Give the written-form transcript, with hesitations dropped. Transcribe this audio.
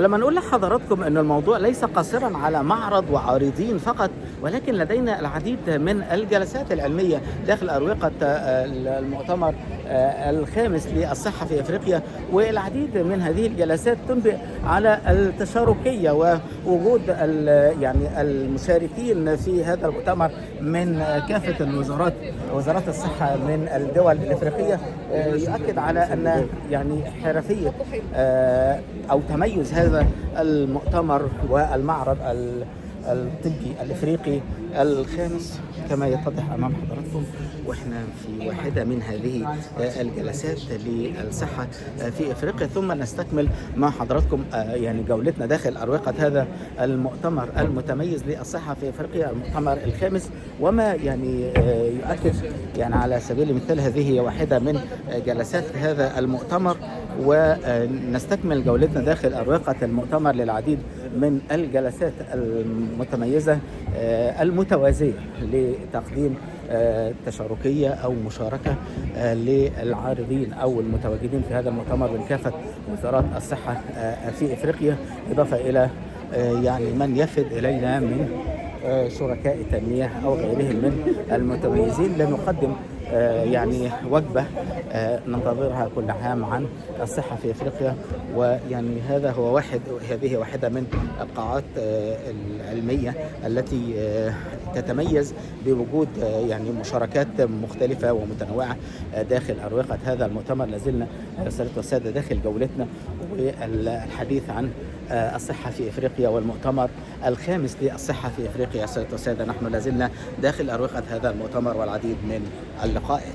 لما نقول لحضراتكم أن الموضوع ليس قاصرا على معرض وعارضين فقط، ولكن لدينا العديد من الجلسات العلمية داخل أروقة المؤتمر الخامس للصحة في أفريقيا، والعديد من هذه الجلسات تنبئ على التشاركية ووجود يعني المشاركين في هذا المؤتمر من كافة وزارات الصحة من الدول الأفريقية. يؤكد على أن يعني حرفية أو تميز هذا المؤتمر والمعرض الطبي الافريقي الخامس كما يتضح امام حضراتكم، واحنا في واحده من هذه الجلسات للصحه في افريقيا. ثم نستكمل مع حضراتكم يعني جولتنا داخل اروقه هذا المؤتمر المتميز للصحه في افريقيا، المؤتمر الخامس. وما يعني يؤكد يعني على سبيل المثال هذه هي واحده من جلسات هذا المؤتمر، ونستكمل جولتنا داخل أروقة المؤتمر للعديد من الجلسات المتميزة المتوازية لتقديم تشاركية أو مشاركة للعارضين أو المتواجدين في هذا المؤتمر من كافة وزارات الصحة في إفريقيا، إضافة إلى يعني من يفد إلينا من شركاء التنمية أو غيرهم من المتميزين لنقدم يعني وجبة ننتظرها كل عام عن الصحة في أفريقيا. ويعني هذه واحدة من القاعات العلمية التي تتميز بوجود يعني مشاركات مختلفة ومتنوعة داخل أروقة هذا المؤتمر. لازلنا سادة والسادة داخل جولتنا والحديث عن الصحة في إفريقيا والمؤتمر الخامس للصحة في إفريقيا. سادة والسادة، نحن لازلنا داخل أروقة هذا المؤتمر والعديد من اللقاءات.